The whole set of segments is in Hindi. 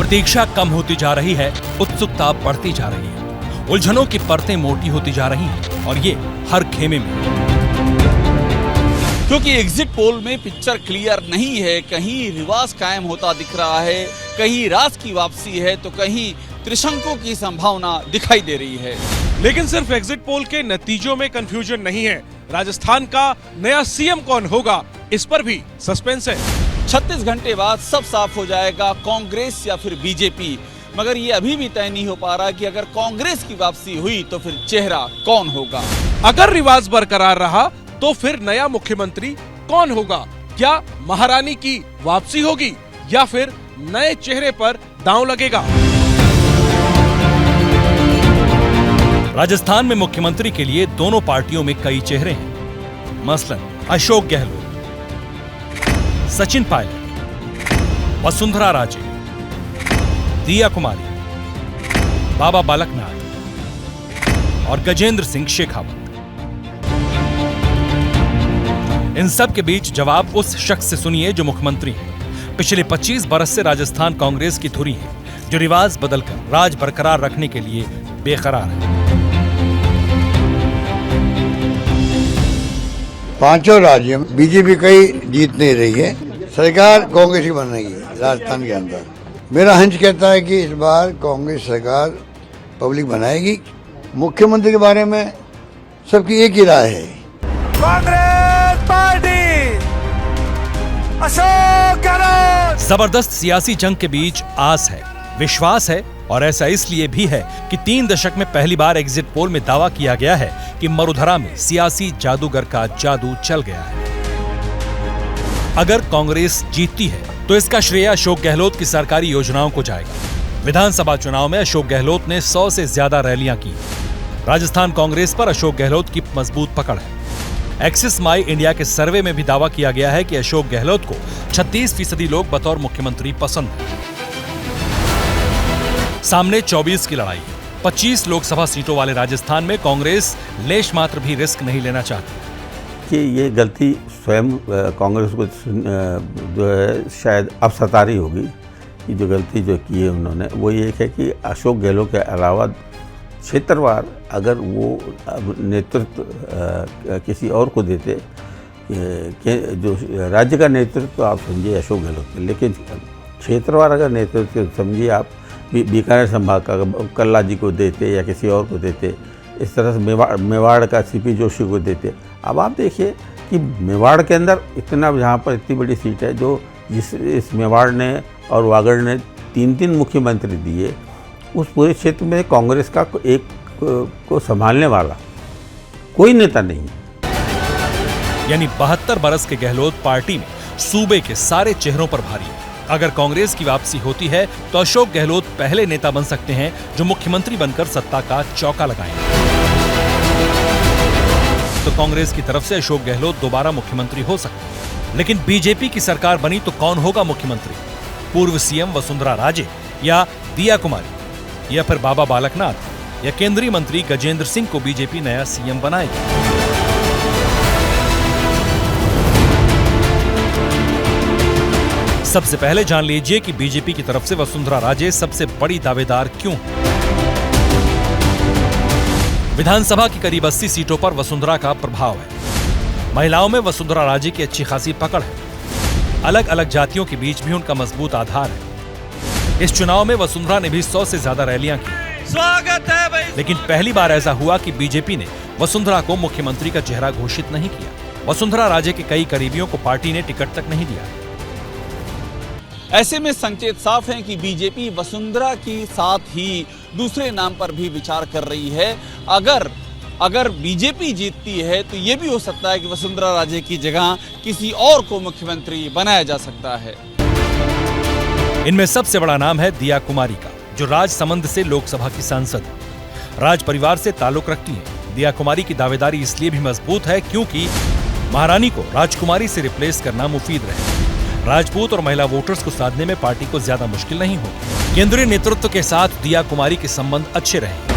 प्रतीक्षा कम होती जा रही है, उत्सुकता बढ़ती जा रही है, उलझनों की परतें मोटी होती जा रही हैं और ये हर खेमे में। क्योंकि एग्जिट पोल में पिक्चर क्लियर नहीं है, कहीं रिवाज कायम होता दिख रहा है, कहीं राज की वापसी है तो कहीं त्रिशंकु की संभावना दिखाई दे रही है। लेकिन सिर्फ एग्जिट पोल के नतीजों में कंफ्यूजन नहीं है, राजस्थान का नया सीएम कौन होगा इस पर भी सस्पेंस है। 36 घंटे बाद सब साफ हो जाएगा, कांग्रेस या फिर बीजेपी। मगर ये अभी भी तय नहीं हो पा रहा कि अगर कांग्रेस की वापसी हुई तो फिर चेहरा कौन होगा। अगर रिवाज बरकरार रहा तो फिर नया मुख्यमंत्री कौन होगा? क्या महारानी की वापसी होगी या फिर नए चेहरे पर दांव लगेगा? राजस्थान में मुख्यमंत्री के लिए दोनों पार्टियों में कई चेहरे हैं। मसलन अशोक गहलोत, सचिन पायलट, वसुंधरा राजे, दिया कुमारी, बाबा बालकनाथ और गजेंद्र सिंह शेखावत। इन सब के बीच जवाब उस शख्स से सुनिए जो मुख्यमंत्री हैं। पिछले 25 बरस से राजस्थान कांग्रेस की धुरी है, जो रिवाज बदलकर राज बरकरार रखने के लिए बेकरार है। पांचों राज्यों में बीजेपी कहीं जीत नहीं रही है, सरकार कांग्रेस की बनेगी राजस्थान के अंदर। मेरा हंच कहता है कि इस बार कांग्रेस सरकार पब्लिक बनाएगी। मुख्यमंत्री के बारे में सबकी एक ही राय है, कांग्रेस पार्टी, अशोक गहलोत। जबरदस्त सियासी जंग के बीच आस है, विश्वास है और ऐसा इसलिए भी है कि 3 दशक में पहली बार एग्जिट पोल में दावा किया गया है कि मरुधरा में सियासी जादूगर का जादू चल गया है। अगर कांग्रेस जीतती है तो इसका श्रेय अशोक गहलोत की सरकारी योजनाओं को जाएगा। विधानसभा चुनाव में अशोक गहलोत ने 100 से ज्यादा रैलियां की। राजस्थान कांग्रेस पर अशोक गहलोत की मजबूत पकड़ है। एक्सिस माई इंडिया के सर्वे में भी दावा किया गया है कि अशोक गहलोत को 36% लोग बतौर मुख्यमंत्री पसंद हैं। सामने 24 की लड़ाई, 25 लोकसभा सीटों वाले राजस्थान में कांग्रेस लेश मात्र भी रिस्क नहीं लेना चाहती कि ये गलती स्वयं कांग्रेस को जो है शायद अब सता रही होगी कि जो गलती जो की है उन्होंने वो ये है कि अशोक गहलोत के अलावा क्षेत्रवार अगर वो नेतृत्व किसी और को देते, जो राज्य का नेतृत्व आप समझिए अशोक गहलोत, लेकिन क्षेत्रवार अगर नेतृत्व समझिए आप बीकानेर संभाग का कल्ला जी को देते या किसी और को देते, इस तरह से मेवाड़ का सीपी जोशी को देते। अब आप देखिए कि मेवाड़ के अंदर इतना, यहाँ पर इतनी बड़ी सीट है जो इस मेवाड़ ने और वागड़ ने 3 मुख्यमंत्री दिए, उस पूरे क्षेत्र में कांग्रेस का एक को संभालने वाला कोई नेता नहीं। यानी 72 बरस के गहलोत पार्टी में सूबे के सारे चेहरों पर भारी है। अगर कांग्रेस की वापसी होती है तो अशोक गहलोत पहले नेता बन सकते हैं जो मुख्यमंत्री बनकर सत्ता का चौका लगाएंगे। तो कांग्रेस की तरफ से अशोक गहलोत दोबारा मुख्यमंत्री हो सकते हैं। लेकिन बीजेपी की सरकार बनी तो कौन होगा मुख्यमंत्री? पूर्व सीएम वसुंधरा राजे या दिया कुमारी या फिर बाबा बालकनाथ या केंद्रीय मंत्री गजेंद्र सिंह को बीजेपी नया सीएम बनाएगी? सबसे पहले जान लीजिए कि बीजेपी की तरफ से वसुंधरा राजे सबसे बड़ी दावेदार क्यों है। विधानसभा की करीब 80 सीटों पर वसुंधरा का प्रभाव है। महिलाओं में वसुंधरा राजे की अच्छी खासी पकड़ है। अलग अलग जातियों के बीच भी उनका मजबूत आधार है। इस चुनाव में वसुंधरा ने भी 100 से ज्यादा रैलियां की। स्वागत है भाई। लेकिन पहली बार ऐसा हुआ कि बीजेपी ने वसुंधरा को मुख्यमंत्री का चेहरा घोषित नहीं किया। वसुंधरा राजे के कई करीबियों को पार्टी ने टिकट तक नहीं दिया। ऐसे में संकेत साफ हैं कि बीजेपी वसुंधरा के साथ ही दूसरे नाम पर भी विचार कर रही है। अगर बीजेपी जीतती है तो यह भी हो सकता है कि वसुंधरा राजे की जगह किसी और को मुख्यमंत्री बनाया जा सकता है। इनमें सबसे बड़ा नाम है दिया कुमारी का, जो राजसमंद से लोकसभा की सांसद है। राज परिवार से ताल्लुक रखती है। दिया कुमारी की दावेदारी इसलिए भी मजबूत है क्योंकि महारानी को राजकुमारी से रिप्लेस करना मुफीद रहे। राजपूत और महिला वोटर्स को साधने में पार्टी को ज्यादा मुश्किल नहीं होगी। केंद्रीय नेतृत्व के साथ दिया कुमारी के संबंध अच्छे रहे।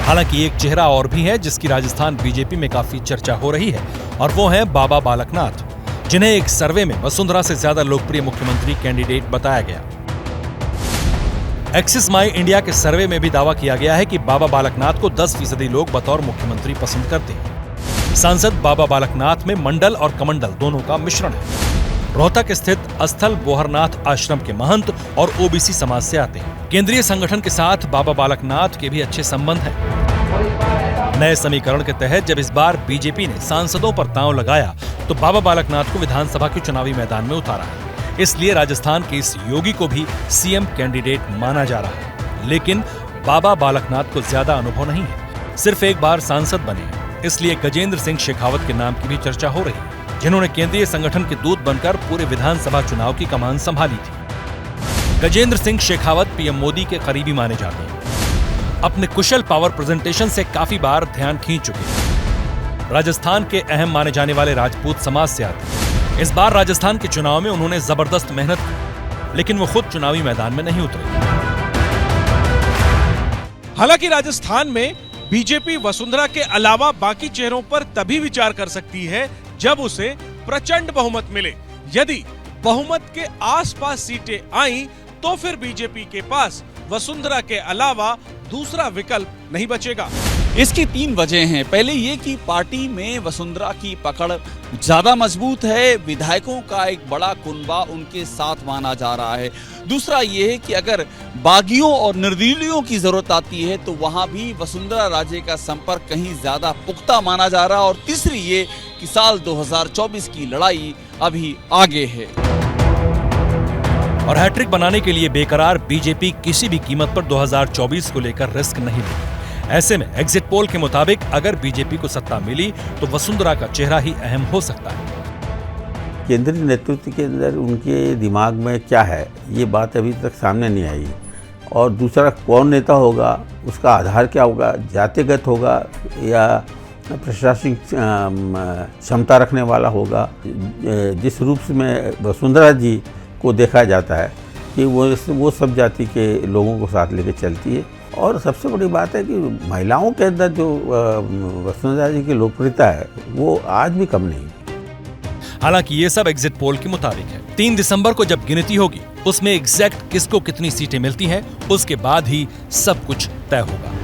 हालांकि एक चेहरा और भी है जिसकी राजस्थान बीजेपी में काफी चर्चा हो रही है और वो है बाबा बालकनाथ, जिन्हें एक सर्वे में वसुंधरा से ज्यादा लोकप्रिय मुख्यमंत्री कैंडिडेट बताया गया। एक्सिस माई इंडिया के सर्वे में भी दावा किया गया है कि बाबा बालकनाथ को 10% लोग बतौर मुख्यमंत्री पसंद करते हैं। सांसद बाबा बालकनाथ में मंडल और कमंडल दोनों का मिश्रण है। रोहतक स्थित स्थल बोहरनाथ आश्रम के महंत और ओबीसी समाज से आते हैं। केंद्रीय संगठन के साथ बाबा बालकनाथ के भी अच्छे संबंध हैं। नए समीकरण के तहत जब इस बार बीजेपी ने सांसदों पर दांव लगाया तो बाबा बालकनाथ को विधानसभा के चुनावी मैदान में उतारा है। इसलिए राजस्थान के इस योगी को भी सीएम कैंडिडेट माना जा रहा है। लेकिन बाबा बालकनाथ को ज्यादा अनुभव नहीं है, सिर्फ एक बार सांसद बने हैं। इसलिए गजेंद्र सिंह शेखावत के नाम की भी चर्चा हो रही है, जिन्होंने केंद्रीय संगठन के दूत बनकर पूरे विधानसभा चुनाव की कमान संभाली थी। गजेंद्र सिंह शेखावत पीएम मोदी के करीबी माने जाते हैं। अपने कुशल पावर प्रेजेंटेशन से काफी बार ध्यान खींच चुके हैं। राजस्थान के अहम माने जाने वाले राजपूत समाज से आते हैं। इस बार राजस्थान के चुनाव में उन्होंने जबरदस्त मेहनत की, लेकिन वो खुद चुनावी मैदान में नहीं उतरे। हालांकि राजस्थान में बीजेपी वसुंधरा के अलावा बाकी चेहरों पर तभी विचार कर सकती है जब उसे प्रचंड बहुमत मिले। यदि बहुमत के आसपास सीटें आईं, तो फिर बीजेपी के पास वसुंधरा के अलावा दूसरा विकल्प नहीं बचेगा। इसकी 3 वजह हैं। पहले ये कि पार्टी में वसुंधरा की पकड़ ज्यादा मजबूत है, विधायकों का एक बड़ा कुनबा उनके साथ माना जा रहा है। दूसरा ये है कि अगर बागियों और निर्दलीयों की जरूरत आती है तो वहां भी वसुंधरा राजे का संपर्क कहीं ज्यादा पुख्ता माना जा रहा है। और तीसरी ये कि साल 2024 की लड़ाई अभी आगे है। और हैट्रिक बनाने के लिए बेकरार बीजेपी किसी भी कीमत पर 2024 को लेकर रिस्क नहीं लेगी। ऐसे में एग्जिट पोल के मुताबिक अगर बीजेपी को सत्ता मिली तो वसुंधरा का चेहरा ही अहम हो सकता है। केंद्रीय नेतृत्व के अंदर उनके दिमाग में क्या है, ये बात अभी तक सामने नहीं आई। और दूसरा, कौन नेता होगा, उसका आधार क्या होगा, जातिगत होगा या प्रशासनिक क्षमता रखने वाला होगा। जिस रूप में वसुंधरा जी को देखा जाता है कि वो सब जाति के लोगों को साथ लेकर चलती है। और सबसे बड़ी बात है कि महिलाओं के अंदर जो वसुंधरा जी की लोकप्रियता है वो आज भी कम नहीं। हालांकि ये सब एग्जिट पोल के मुताबिक है। 3 दिसंबर को जब गिनती होगी उसमें एग्जैक्ट किसको कितनी सीटें मिलती हैं, उसके बाद ही सब कुछ तय होगा।